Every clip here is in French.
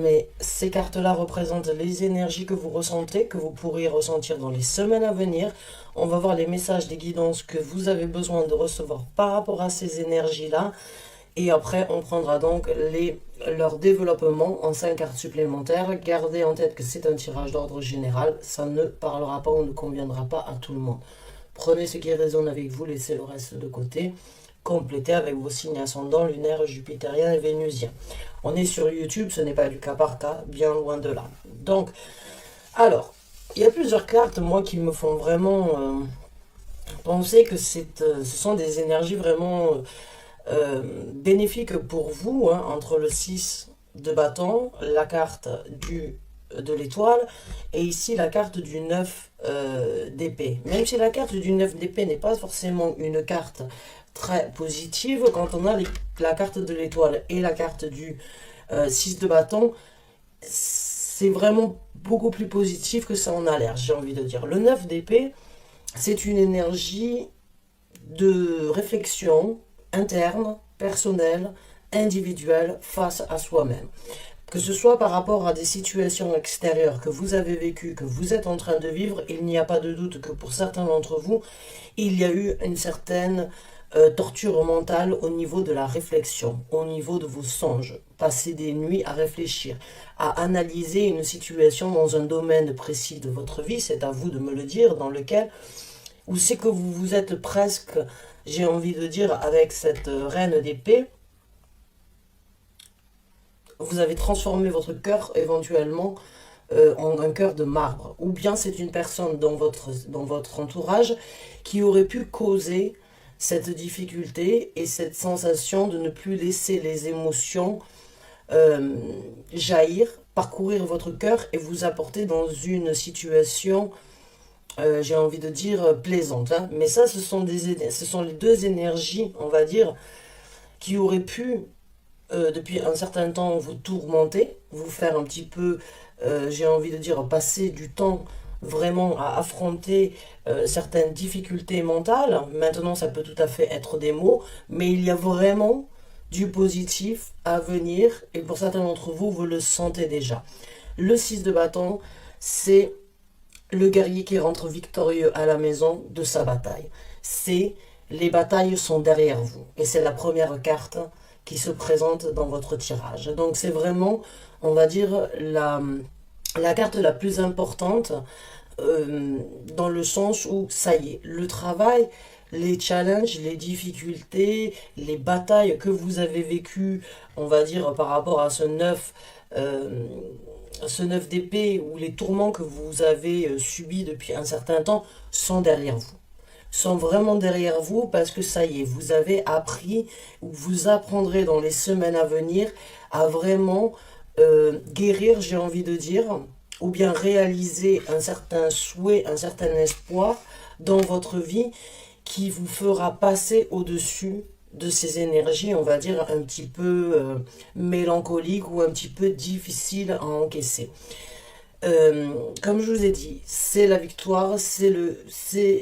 mais ces cartes-là représentent les énergies que vous ressentez, que vous pourriez ressentir dans les semaines à venir. On va voir les messages des guidances que vous avez besoin de recevoir par rapport à ces énergies-là. Et après, on prendra donc leur développement en 5 cartes supplémentaires. Gardez en tête que c'est un tirage d'ordre général. Ça ne parlera pas ou ne conviendra pas à tout le monde. Prenez ce qui résonne avec vous, laissez le reste de côté. Complétez avec vos signes ascendants, lunaires, jupitériens et vénusiens. On est sur YouTube, ce n'est pas du cas par cas, bien loin de là. Donc, alors, il y a plusieurs cartes, moi, qui me font vraiment penser que ce sont des énergies vraiment bénéfiques pour vous, hein, entre le 6 de bâton, la carte de l'étoile, et ici la carte du 9 d'épée. Même si la carte du 9 d'épée n'est pas forcément une carte très positive, quand on a la carte de l'étoile et la carte du 6 de bâton, c'est vraiment beaucoup plus positif que ça en a l'air, j'ai envie de dire. Le 9 d'épée, c'est une énergie de réflexion interne, personnelle, individuelle face à soi-même. Que ce soit par rapport à des situations extérieures que vous avez vécues, que vous êtes en train de vivre, il n'y a pas de doute que pour certains d'entre vous, il y a eu une certaine torture mentale au niveau de la réflexion, au niveau de vos songes. Passer des nuits à réfléchir, à analyser une situation dans un domaine précis de votre vie, c'est à vous de me le dire, dans lequel, où c'est que vous vous êtes presque, j'ai envie de dire, avec cette reine d'épée, vous avez transformé votre cœur éventuellement en un cœur de marbre. Ou bien c'est une personne dans votre entourage qui aurait pu causer cette difficulté et cette sensation de ne plus laisser les émotions jaillir, parcourir votre cœur et vous apporter dans une situation, j'ai envie de dire, plaisante. Hein. Mais ça, ce sont les deux énergies, on va dire, qui auraient pu depuis un certain temps vous tourmenter, vous faire un petit peu, j'ai envie de dire, passer du temps vraiment à affronter certaines difficultés mentales. Maintenant, ça peut tout à fait être des mots, mais il y a vraiment du positif à venir et pour certains d'entre vous, vous le sentez déjà. Le 6 de bâton, c'est le guerrier qui rentre victorieux à la maison de sa bataille. C'est les batailles sont derrière vous et c'est la première carte qui se présente dans votre tirage. Donc c'est vraiment, on va dire, la carte la plus importante dans le sens où, ça y est, le travail, les challenges, les difficultés, les batailles que vous avez vécues, on va dire, par rapport à ce 9 d'épée, ou les tourments que vous avez subis depuis un certain temps, sont derrière vous. Sont vraiment derrière vous parce que ça y est, vous avez appris ou vous apprendrez dans les semaines à venir à vraiment guérir, j'ai envie de dire, ou bien réaliser un certain souhait, un certain espoir dans votre vie qui vous fera passer au-dessus de ces énergies, on va dire, un petit peu mélancoliques ou un petit peu difficiles à encaisser. Comme je vous ai dit, c'est la victoire, c'est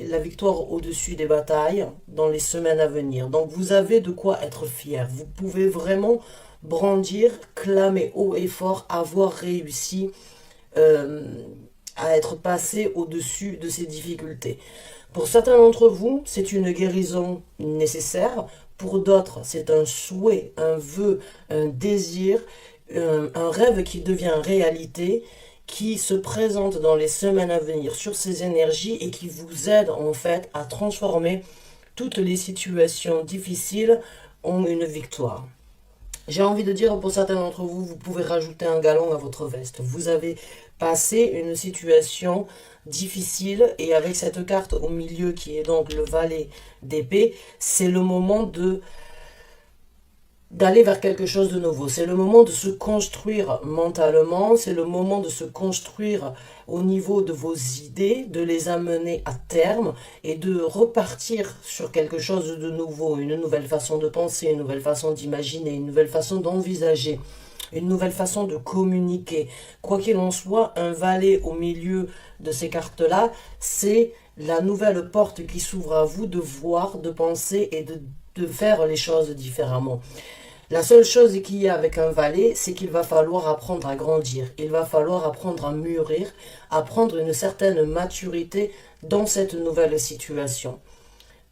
la victoire au-dessus des batailles dans les semaines à venir. Donc vous avez de quoi être fier. Vous pouvez vraiment brandir, clamer haut et fort, avoir réussi à être passé au-dessus de ces difficultés. Pour certains d'entre vous, c'est une guérison nécessaire. Pour d'autres, c'est un souhait, un vœu, un désir, un rêve qui devient réalité, qui se présente dans les semaines à venir sur ces énergies et qui vous aide en fait à transformer toutes les situations difficiles en une victoire. J'ai envie de dire, pour certains d'entre vous, vous pouvez rajouter un galon à votre veste. Vous avez passé une situation difficile et avec cette carte au milieu qui est donc le valet d'épée, c'est le moment d'aller vers quelque chose de nouveau. C'est le moment de se construire mentalement, c'est le moment de se construire au niveau de vos idées, de les amener à terme et de repartir sur quelque chose de nouveau, une nouvelle façon de penser, une nouvelle façon d'imaginer, une nouvelle façon d'envisager, une nouvelle façon de communiquer. Quoi qu'il en soit, un valet au milieu de ces cartes-là, c'est la nouvelle porte qui s'ouvre à vous de voir, de penser et de faire les choses différemment. La seule chose qu'il y a avec un valet, c'est qu'il va falloir apprendre à grandir. Il va falloir apprendre à mûrir, à prendre une certaine maturité dans cette nouvelle situation.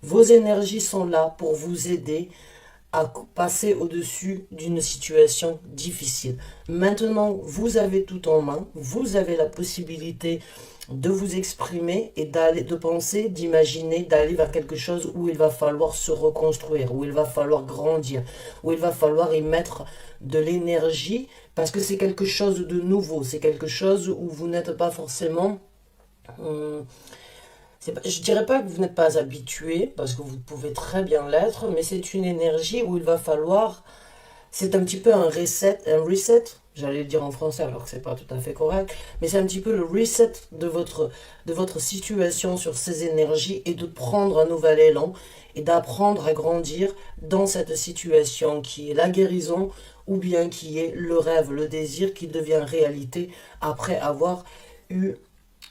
Vos énergies sont là pour vous aider à passer au-dessus d'une situation difficile. Maintenant, vous avez tout en main, vous avez la possibilité de vous exprimer et d'aller, de penser, d'imaginer, d'aller vers quelque chose où il va falloir se reconstruire, où il va falloir grandir, où il va falloir y mettre de l'énergie, parce que c'est quelque chose de nouveau, c'est quelque chose où vous n'êtes pas forcément... je dirais pas que vous n'êtes pas habitué, parce que vous pouvez très bien l'être, mais c'est une énergie où il va falloir... C'est un petit peu un reset, j'allais le dire en français alors que c'est pas tout à fait correct, mais c'est un petit peu le reset de votre situation sur ces énergies et de prendre un nouvel élan et d'apprendre à grandir dans cette situation qui est la guérison ou bien qui est le rêve, le désir qui devient réalité après avoir eu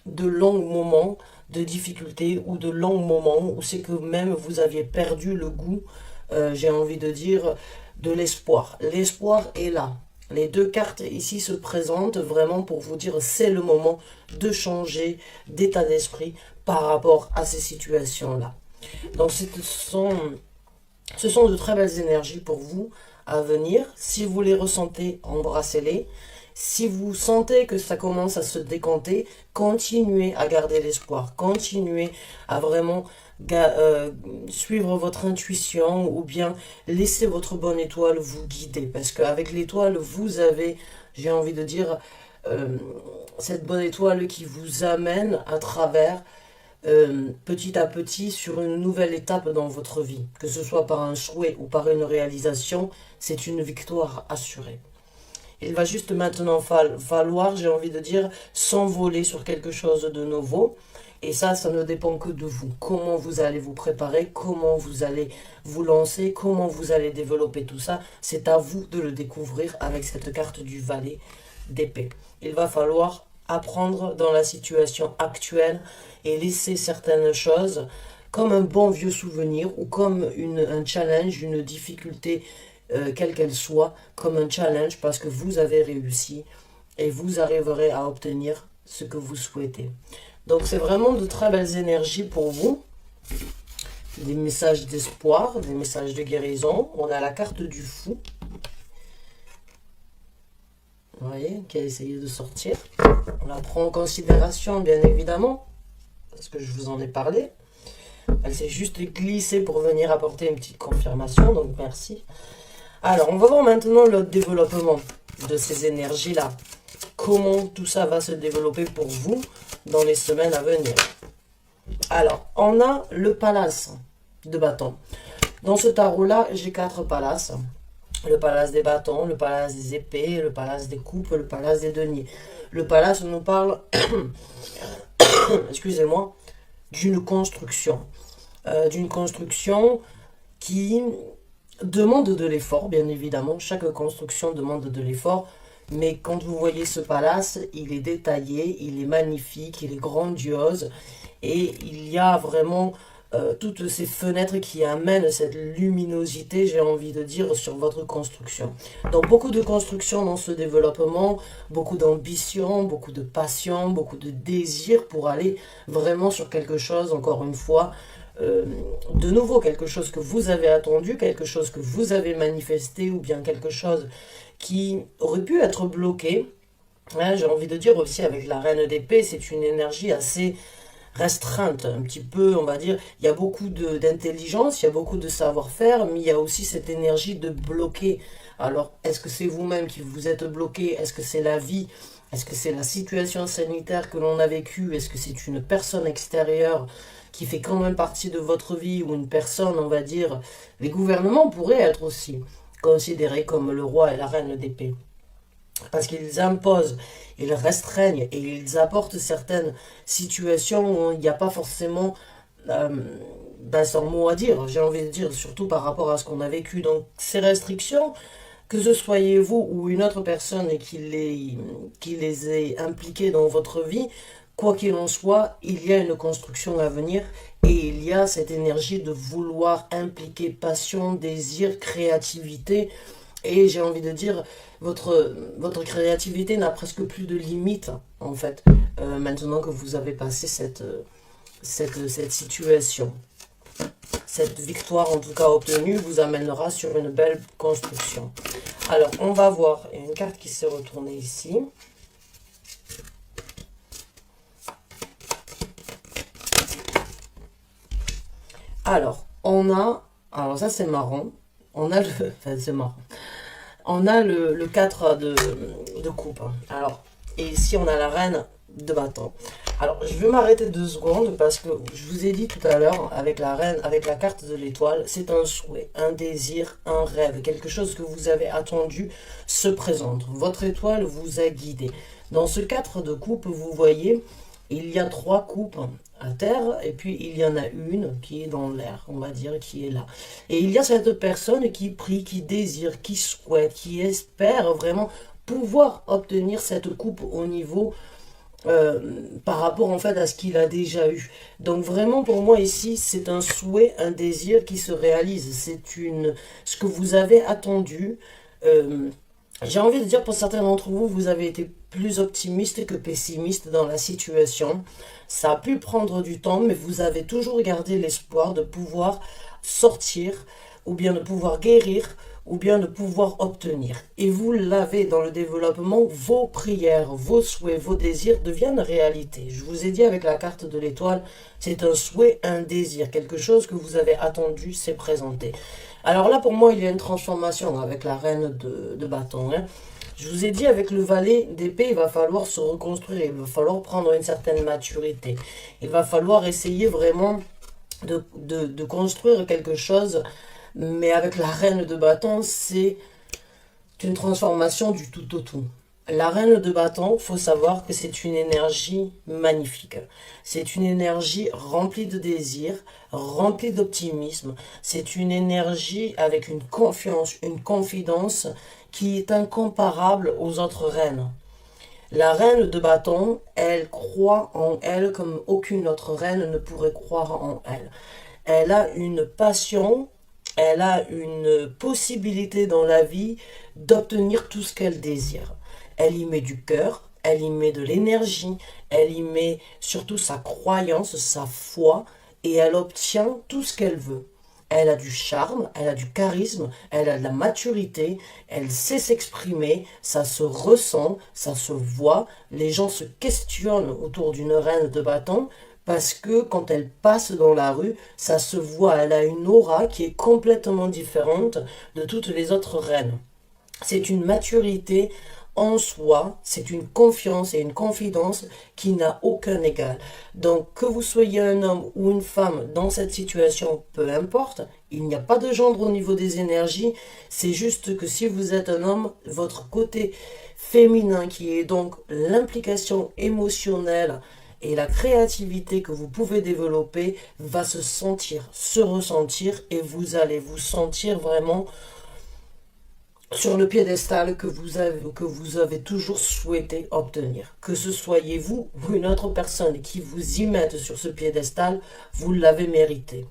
de longs moments de difficultés ou de longs moments où c'est que même vous aviez perdu le goût, j'ai envie de dire, de l'espoir. L'espoir est là. Les deux cartes ici se présentent vraiment pour vous dire c'est le moment de changer d'état d'esprit par rapport à ces situations-là. Donc ce sont de très belles énergies pour vous à venir. Si vous les ressentez, embrassez-les. Si vous sentez que ça commence à se décanter, continuez à garder l'espoir. Continuez à vraiment suivre votre intuition ou bien laisser votre bonne étoile vous guider. Parce qu'avec l'étoile, vous avez, j'ai envie de dire, cette bonne étoile qui vous amène à travers petit à petit sur une nouvelle étape dans votre vie. Que ce soit par un souhait ou par une réalisation, c'est une victoire assurée. Il va juste maintenant falloir, j'ai envie de dire, s'envoler sur quelque chose de nouveau. Et ça ne dépend que de vous. Comment vous allez vous préparer, comment vous allez vous lancer, comment vous allez développer tout ça. C'est à vous de le découvrir avec cette carte du valet d'épée. Il va falloir apprendre dans la situation actuelle et laisser certaines choses comme un bon vieux souvenir ou comme un challenge, une difficulté quelle qu'elle soit, comme un challenge parce que vous avez réussi et vous arriverez à obtenir ce que vous souhaitez. Donc c'est vraiment de très belles énergies pour vous. Des messages d'espoir, des messages de guérison. On a la carte du fou. Vous voyez, qui a essayé de sortir. On la prend en considération, bien évidemment, parce que je vous en ai parlé. Elle s'est juste glissée pour venir apporter une petite confirmation, donc merci. Alors, on va voir maintenant le développement de ces énergies-là. Comment tout ça va se développer pour vous dans les semaines à venir. Alors, on a le palace de bâtons. Dans ce tarot-là, j'ai 4 palaces. Le palace des bâtons, le palace des épées, le palace des coupes, le palace des deniers. Le palace nous parle, excusez-moi, d'une construction. D'une construction qui demande de l'effort, bien évidemment. Chaque construction demande de l'effort. Mais quand vous voyez ce palace, il est détaillé, il est magnifique, il est grandiose. Et il y a vraiment toutes ces fenêtres qui amènent cette luminosité, j'ai envie de dire, sur votre construction. Donc beaucoup de construction dans ce développement, beaucoup d'ambition, beaucoup de passion, beaucoup de désir pour aller vraiment sur quelque chose, encore une fois, de nouveau quelque chose que vous avez attendu, quelque chose que vous avez manifesté ou bien quelque chose qui aurait pu être bloqué. Hein, j'ai envie de dire aussi avec la reine d'épée, c'est une énergie assez restreinte, un petit peu, on va dire, il y a beaucoup d'intelligence, il y a beaucoup de savoir-faire, mais il y a aussi cette énergie de bloquer. Alors, est-ce que c'est vous-même qui vous êtes bloqué? Est-ce que c'est la vie? Est-ce que c'est la situation sanitaire que l'on a vécue? Est-ce que c'est une personne extérieure qui fait quand même partie de votre vie ou une personne, on va dire, les gouvernements pourraient être aussi considérés comme le roi et la reine d'épée. Parce qu'ils imposent, ils restreignent et ils apportent certaines situations où il n'y a pas forcément sans mot à dire, j'ai envie de dire, surtout par rapport à ce qu'on a vécu. Donc ces restrictions, que ce soyez vous ou une autre personne qui les ait impliquées dans votre vie, quoi qu'il en soit, il y a une construction à venir et il y a cette énergie de vouloir impliquer passion, désir, créativité Et j'ai envie de dire, votre créativité n'a presque plus de limite, en fait, maintenant que vous avez passé cette situation. Cette victoire, en tout cas obtenue, vous amènera sur une belle construction. Alors, on va voir une carte qui s'est retournée ici. Alors, on a... Alors ça, c'est marrant. On a le... Enfin, c'est marrant. On a le 4 de coupe. Alors, et ici, on a la reine de bâton. Alors, je vais m'arrêter 2 secondes parce que je vous ai dit tout à l'heure, avec la reine, avec la carte de l'étoile, c'est un souhait, un désir, un rêve, quelque chose que vous avez attendu se présente. Votre étoile vous a guidé. Dans ce 4 de coupe, vous voyez, il y a 3 coupes à terre et puis il y en a une qui est dans l'air, on va dire, qui est là. Et il y a cette personne qui prie, qui désire, qui souhaite, qui espère vraiment pouvoir obtenir cette coupe au niveau par rapport en fait à ce qu'il a déjà eu. Donc vraiment pour moi ici c'est un souhait, un désir qui se réalise. C'est ce que vous avez attendu. Euh, j'ai envie de dire pour certains d'entre vous, vous avez été plus optimiste que pessimiste dans la situation. Ça a pu prendre du temps, mais vous avez toujours gardé l'espoir de pouvoir sortir, ou bien de pouvoir guérir, ou bien de pouvoir obtenir. Et vous l'avez dans le développement, vos prières, vos souhaits, vos désirs deviennent réalité. Je vous ai dit avec la carte de l'étoile, c'est un souhait, un désir, quelque chose que vous avez attendu s'est présenté. Alors là, pour moi, il y a une transformation avec la reine de bâton. Hein. Je vous ai dit, avec le valet d'épée, il va falloir se reconstruire, il va falloir prendre une certaine maturité. Il va falloir essayer vraiment de construire quelque chose, mais avec la reine de bâton, c'est une transformation du tout au tout. La reine de bâton, faut savoir que c'est une énergie magnifique. C'est une énergie remplie de désir, remplie d'optimisme. C'est une énergie avec une confiance, une confidence qui est incomparable aux autres reines. La reine de bâton, elle croit en elle comme aucune autre reine ne pourrait croire en elle. Elle a une passion, elle a une possibilité dans la vie d'obtenir tout ce qu'elle désire. Elle y met du cœur, elle y met de l'énergie, elle y met surtout sa croyance, sa foi, et elle obtient tout ce qu'elle veut. Elle a du charme, elle a du charisme, elle a de la maturité, elle sait s'exprimer, ça se ressent, ça se voit. Les gens se questionnent autour d'une reine de bâton parce que quand elle passe dans la rue, ça se voit, elle a une aura qui est complètement différente de toutes les autres reines. C'est une maturité en soi, c'est une confiance et une confidence qui n'a aucun égal. Donc que vous soyez un homme ou une femme dans cette situation, peu importe, il n'y a pas de gendre au niveau des énergies, c'est juste que si vous êtes un homme, votre côté féminin qui est donc l'implication émotionnelle et la créativité que vous pouvez développer va se sentir, se ressentir et vous allez vous sentir vraiment sur le piédestal que vous avez toujours souhaité obtenir. Que ce soyez vous ou une autre personne qui vous y mette sur ce piédestal, vous l'avez mérité.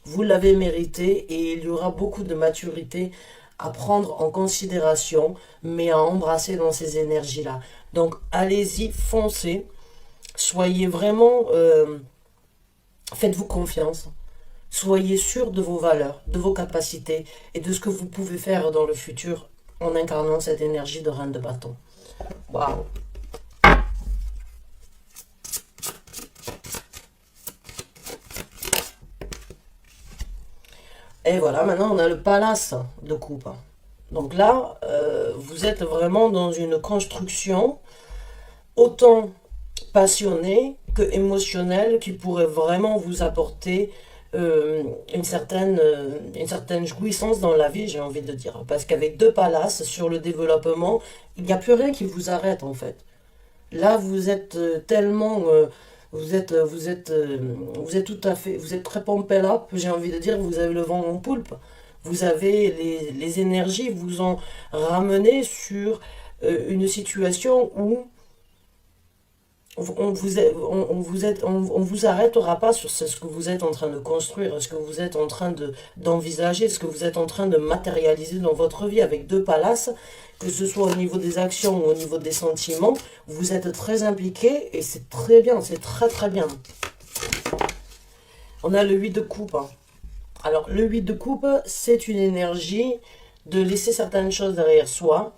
Vous l'avez mérité et il y aura beaucoup de maturité à prendre en considération, mais à embrasser dans ces énergies-là. Donc allez-y, foncez, soyez vraiment, faites-vous confiance. Soyez sûr de vos valeurs, de vos capacités et de ce que vous pouvez faire dans le futur en incarnant cette énergie de reine de bâton. Waouh! Et voilà, maintenant on a le palace de coupe. Donc là, vous êtes vraiment dans une construction autant passionnée que émotionnelle qui pourrait vraiment vous apporter une certaine jouissance dans la vie, j'ai envie de dire. Parce qu'avec 2 palaces sur le développement, il n'y a plus rien qui vous arrête en fait. Là, vous êtes tellement... vous êtes tout à fait... Vous êtes très pompé up, j'ai envie de dire, vous avez le vent en poulpe. Vous avez les énergies, vous ont ramené sur une situation où on vous arrêtera pas sur ce que vous êtes en train de construire, ce que vous êtes en train d'envisager, ce que vous êtes en train de matérialiser dans votre vie avec deux palaces, que ce soit au niveau des actions ou au niveau des sentiments. Vous êtes très impliqué et c'est très bien, c'est très très bien. On a le 8 de coupe, hein. Alors, le 8 de coupe, c'est une énergie de laisser certaines choses derrière soi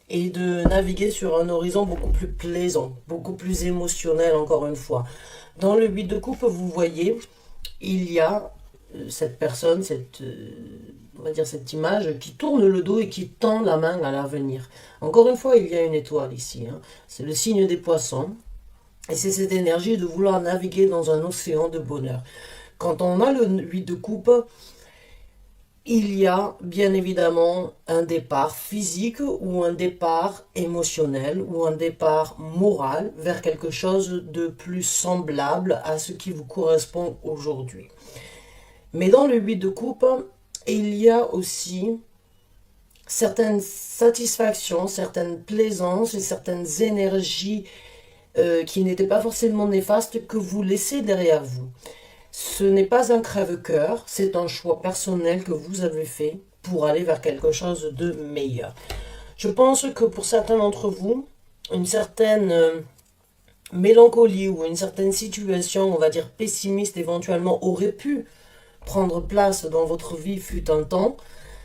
et de naviguer sur un horizon beaucoup plus plaisant, beaucoup plus émotionnel, encore une fois. Dans le 8 de coupe, vous voyez, il y a cette personne, on va dire cette image, qui tourne le dos et qui tend la main à l'avenir. Encore une fois, il y a une étoile ici, hein. C'est le signe des poissons. Et c'est cette énergie de vouloir naviguer dans un océan de bonheur. Quand on a le 8 de coupe, il y a bien évidemment un départ physique ou un départ émotionnel ou un départ moral vers quelque chose de plus semblable à ce qui vous correspond aujourd'hui. Mais dans le 8 de coupe, il y a aussi certaines satisfactions, certaines plaisances et certaines énergies qui n'étaient pas forcément néfastes que vous laissez derrière vous. Ce n'est pas un crève-cœur, c'est un choix personnel que vous avez fait pour aller vers quelque chose de meilleur. Je pense que pour certains d'entre vous, une certaine mélancolie ou une certaine situation, on va dire pessimiste éventuellement, aurait pu prendre place dans votre vie fut un temps,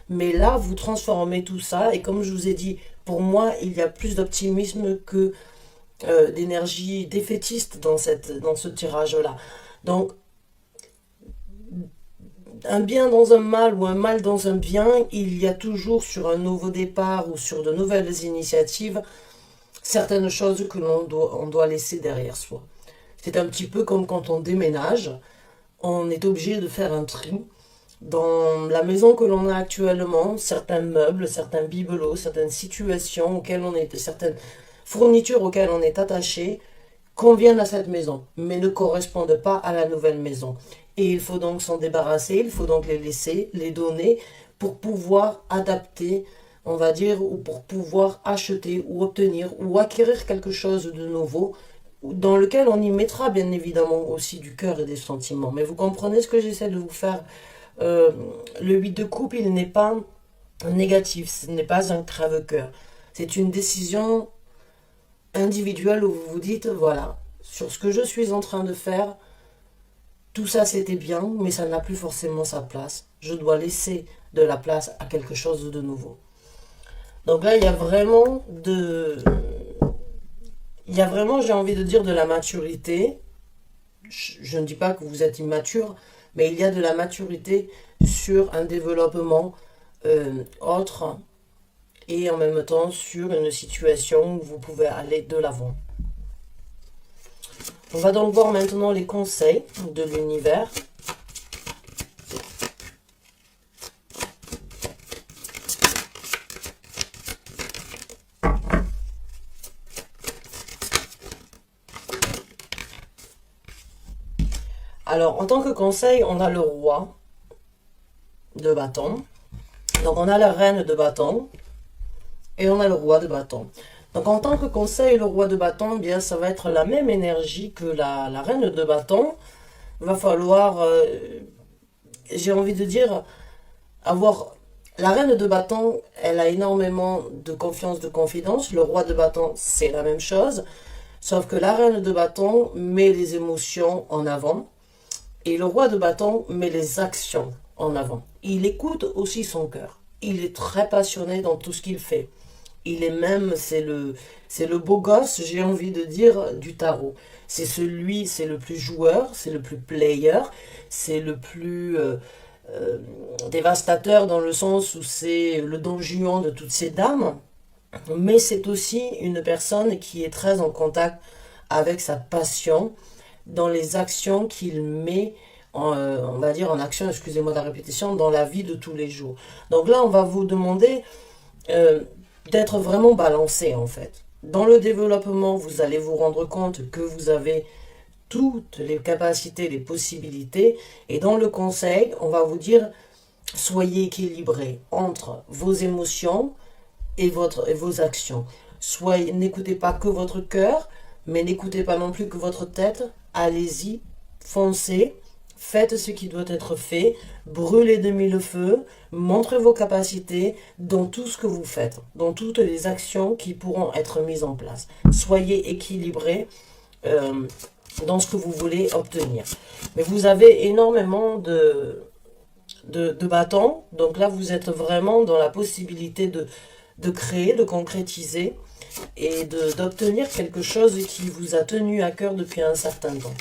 mais là vous transformez tout ça et comme je vous ai dit, pour moi il y a plus d'optimisme que d'énergie défaitiste dans ce tirage-là. Donc un bien dans un mal ou un mal dans un bien, il y a toujours sur un nouveau départ ou sur de nouvelles initiatives certaines choses que on doit laisser derrière soi. C'est un petit peu comme quand on déménage, on est obligé de faire un tri. Dans la maison que l'on a actuellement, certains meubles, certains bibelots, certaines situations auxquelles on est, certaines fournitures auxquelles on est attaché, conviennent à cette maison, mais ne correspondent pas à la nouvelle maison. Et il faut donc s'en débarrasser, il faut donc les laisser, les donner, pour pouvoir adapter, on va dire, ou pour pouvoir acheter, ou obtenir, ou acquérir quelque chose de nouveau, dans lequel on y mettra bien évidemment aussi du cœur et des sentiments. Mais vous comprenez ce que j'essaie de vous faire. Le 8 de coupe, il n'est pas négatif, ce n'est pas un crève-cœur. C'est une décision individuelle où vous vous dites, voilà, sur ce que je suis en train de faire, tout ça c'était bien, mais ça n'a plus forcément sa place. Je dois laisser de la place à quelque chose de nouveau. Donc là, il y a vraiment j'ai envie de dire, de la maturité. Je ne dis pas que vous êtes immature, mais il y a de la maturité sur un développement autre et en même temps sur une situation où vous pouvez aller de l'avant. On va donc voir maintenant les conseils de l'univers. Alors, en tant que conseil, on a le roi de bâton. Donc, on a la reine de bâton et on a le roi de bâton. Donc, en tant que conseil, le roi de bâton, eh bien, ça va être la même énergie que la reine de bâton. Il va falloir, j'ai envie de dire, avoir... La reine de bâton, elle a énormément de confiance, de confidence. Le roi de bâton, c'est la même chose. Sauf que la reine de bâton met les émotions en avant. Et le roi de bâton met les actions en avant. Il écoute aussi son cœur. Il est très passionné dans tout ce qu'il fait. Il est même, c'est le beau gosse, j'ai envie de dire, du tarot. C'est le plus joueur, c'est le plus player, c'est le plus dévastateur dans le sens où c'est le don Juan de toutes ces dames. Mais c'est aussi une personne qui est très en contact avec sa passion dans les actions qu'il met on va dire en action, excusez-moi de la répétition, dans la vie de tous les jours. Donc là, on va vous demander d'être vraiment balancé en fait. Dans le développement, vous allez vous rendre compte que vous avez toutes les capacités, les possibilités. Et dans le conseil, on va vous dire, soyez équilibré entre vos émotions et vos actions. N'écoutez pas que votre cœur, Mais n'écoutez pas non plus que votre tête. Allez-y, foncez, faites ce qui doit être fait, brûlez de mille feux, montrez vos capacités dans tout ce que vous faites, dans toutes les actions qui pourront être mises en place. Soyez équilibrés dans ce que vous voulez obtenir. Mais vous avez énormément de bâtons, donc là vous êtes vraiment dans la possibilité de créer, de concrétiser et d'obtenir quelque chose qui vous a tenu à cœur depuis un certain temps.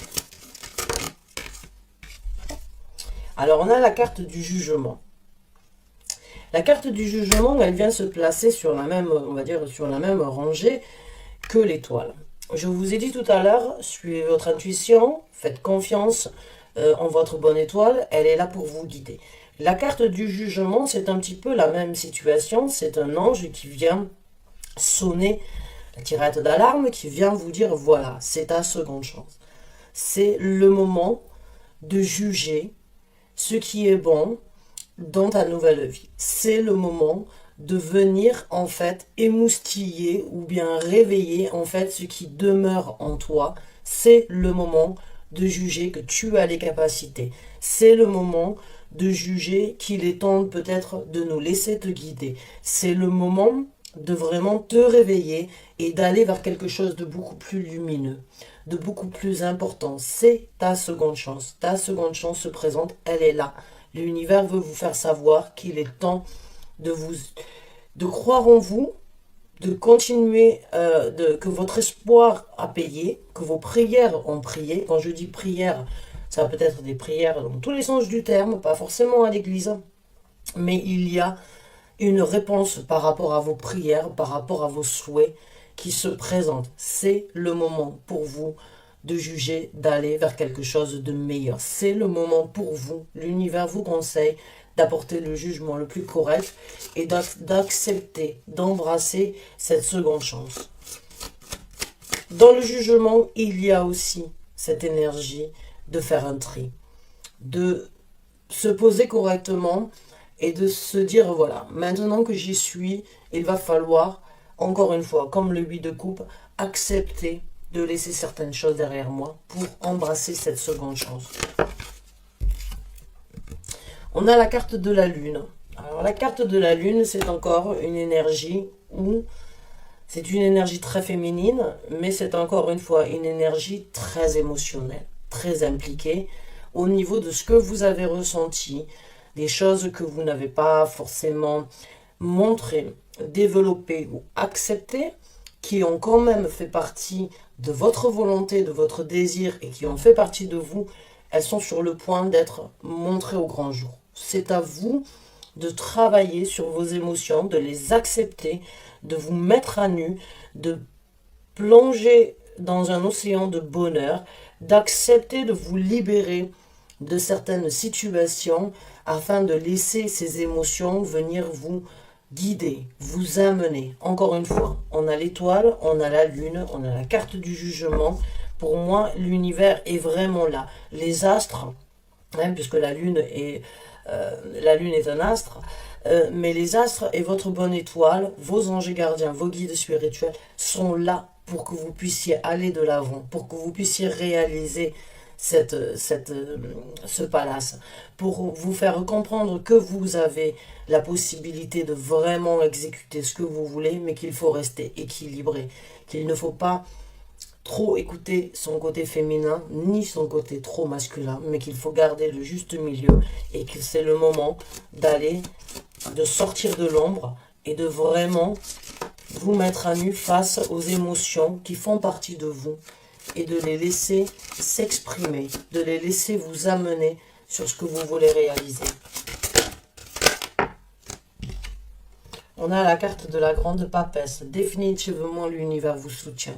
Alors on a la carte du jugement. La carte du jugement, elle vient se placer sur la même, on va dire, sur la même rangée que l'étoile. Je vous ai dit tout à l'heure, suivez votre intuition, faites confiance en votre bonne étoile, elle est là pour vous guider. La carte du jugement, c'est un petit peu la même situation, c'est un ange qui vient sonner la tirette d'alarme, qui vient vous dire, voilà, c'est ta seconde chance. C'est le moment de juger ce qui est bon dans ta nouvelle vie. C'est le moment de venir en fait émoustiller ou bien réveiller en fait ce qui demeure en toi. C'est le moment de juger que tu as les capacités. C'est le moment de juger qu'il est temps peut-être de nous laisser te guider. C'est le moment de vraiment te réveiller et d'aller vers quelque chose de beaucoup plus lumineux, de beaucoup plus important. C'est ta seconde chance. Ta seconde chance se présente, elle est là. L'univers veut vous faire savoir qu'il est temps de croire en vous, de continuer, que votre espoir a payé, que vos prières ont prié. Quand je dis prière, ça va peut-être des prières dans tous les sens du terme, pas forcément à l'église, mais il y a une réponse par rapport à vos prières, par rapport à vos souhaits qui se présentent. C'est le moment pour vous de juger, d'aller vers quelque chose de meilleur. C'est le moment pour vous. L'univers vous conseille d'apporter le jugement le plus correct et d'accepter, d'embrasser cette seconde chance. Dans le jugement, il y a aussi cette énergie de faire un tri, de se poser correctement et de se dire, voilà, maintenant que j'y suis, il va falloir, encore une fois, comme le 8 de coupe, accepter de laisser certaines choses derrière moi pour embrasser cette seconde chance. On a la carte de la lune. Alors la carte de la lune, c'est encore une énergie où c'est une énergie très féminine, mais c'est encore une fois une énergie très émotionnelle, très impliquée au niveau de ce que vous avez ressenti, des choses que vous n'avez pas forcément montrées, développées ou acceptées, qui ont quand même fait partie de votre volonté, de votre désir et qui ont fait partie de vous, elles sont sur le point d'être montrées au grand jour. C'est à vous de travailler sur vos émotions, de les accepter, de vous mettre à nu, de plonger dans un océan de bonheur, d'accepter de vous libérer de certaines situations afin de laisser ces émotions venir vous guider, vous amener. Encore une fois, on a l'étoile, on a la lune, on a la carte du jugement. Pour moi, l'univers est vraiment là. Les astres, puisque la lune est un astre, mais les astres et votre bonne étoile, vos anges gardiens, vos guides spirituels sont là pour que vous puissiez aller de l'avant, pour que vous puissiez réaliser ce palace, pour vous faire comprendre que vous avez la possibilité de vraiment exécuter ce que vous voulez, mais qu'il faut rester équilibré, qu'il ne faut pas trop écouter son côté féminin, ni son côté trop masculin, mais qu'il faut garder le juste milieu, et que c'est le moment de sortir de l'ombre, et de vraiment vous mettre à nu face aux émotions qui font partie de vous, et de les laisser s'exprimer, de les laisser vous amener sur ce que vous voulez réaliser. On a la carte de la grande papesse. Définitivement, l'univers vous soutient.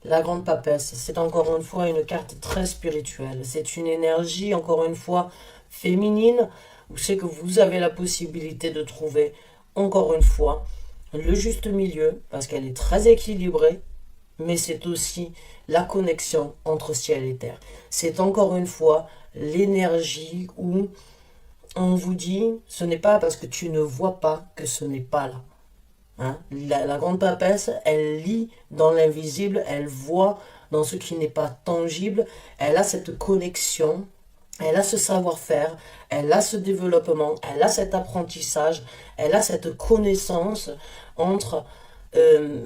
La grande papesse, c'est encore une fois une carte très spirituelle. C'est une énergie, encore une fois, féminine, où c'est que vous avez la possibilité de trouver, encore une fois, le juste milieu, parce qu'elle est très équilibrée, mais c'est aussi la connexion entre ciel et terre. C'est encore une fois l'énergie où on vous dit, ce n'est pas parce que tu ne vois pas que ce n'est pas là. Hein. La grande papesse, elle lit dans l'invisible, elle voit dans ce qui n'est pas tangible, elle a cette connexion, elle a ce savoir-faire, elle a ce développement, elle a cet apprentissage, elle a cette connaissance entre euh,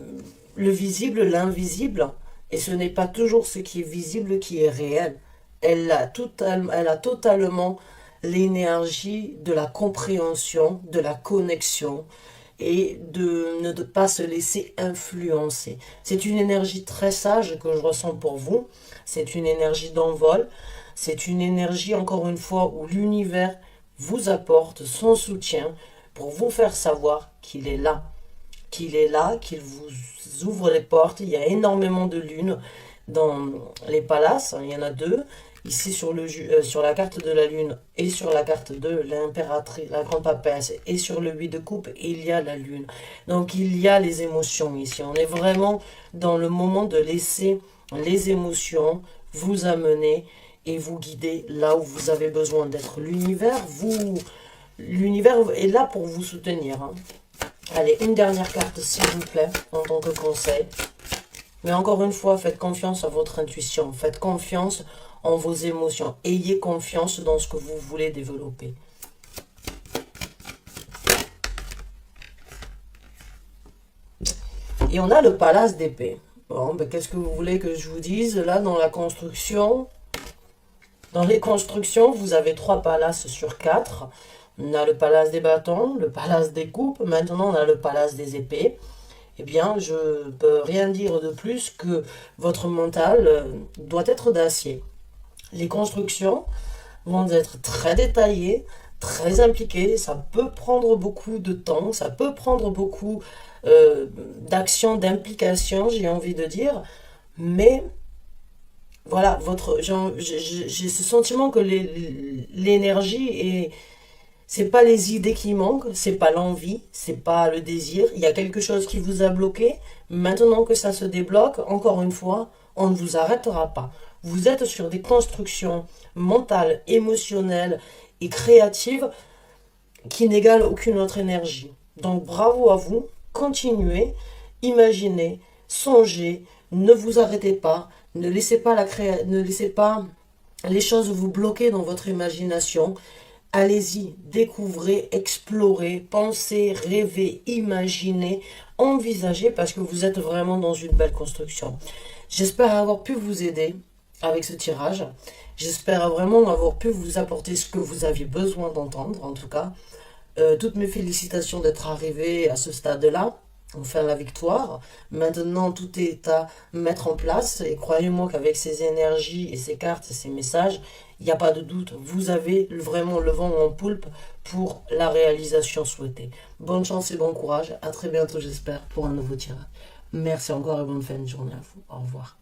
le visible, l'invisible, et ce n'est pas toujours ce qui est visible qui est réel. Elle a totalement l'énergie de la compréhension, de la connexion et de ne pas se laisser influencer. C'est une énergie très sage que je ressens pour vous. C'est une énergie d'envol. C'est une énergie, encore une fois, où l'univers vous apporte son soutien pour vous faire savoir qu'il est là, qu'il vous ouvre les portes. Il y a énormément de lunes dans les palaces, il y en a deux. Ici sur la carte de la lune et sur la carte de l'impératrice, la grande papesse, et sur le 8 de coupe, il y a la lune. Donc il y a les émotions ici. On est vraiment dans le moment de laisser les émotions vous amener et vous guider là où vous avez besoin d'être. L'univers est là pour vous soutenir. Hein. Allez, une dernière carte s'il vous plaît, en tant que conseil. Mais encore une fois, faites confiance à votre intuition, faites confiance en vos émotions, ayez confiance dans ce que vous voulez développer. Et on a le palace d'épée. Bon, ben, qu'est-ce que vous voulez que je vous dise là dans la construction? Dans les constructions, vous avez 3 palaces sur 4. On a le palace des bâtons, le palace des coupes, maintenant on a le palace des épées. Eh bien, je ne peux rien dire de plus que votre mental doit être d'acier. Les constructions vont être très détaillées, très impliquées. Ça peut prendre beaucoup de temps, ça peut prendre beaucoup d'action, d'implication, j'ai envie de dire. Mais voilà, j'ai ce sentiment que l'énergie est c'est pas les idées qui manquent, c'est pas l'envie, c'est pas le désir. Il y a quelque chose qui vous a bloqué. Maintenant que ça se débloque, encore une fois, on ne vous arrêtera pas. Vous êtes sur des constructions mentales, émotionnelles et créatives qui n'égalent aucune autre énergie. Donc bravo à vous, continuez, imaginez, songez, ne vous arrêtez pas, ne laissez pas ne laissez pas les choses vous bloquer dans votre imagination. Allez-y, découvrez, explorez, pensez, rêvez, imaginez, envisagez parce que vous êtes vraiment dans une belle construction. J'espère avoir pu vous aider avec ce tirage. J'espère vraiment avoir pu vous apporter ce que vous aviez besoin d'entendre, en tout cas. Toutes mes félicitations d'être arrivé à ce stade-là. Enfin, la victoire. Maintenant, tout est à mettre en place. Et croyez-moi qu'avec ces énergies et ces cartes et ces messages, il n'y a pas de doute. Vous avez vraiment le vent en poulpe pour la réalisation souhaitée. Bonne chance et bon courage. À très bientôt, j'espère, pour un nouveau tirage. Merci encore et bonne fin de journée à vous. Au revoir.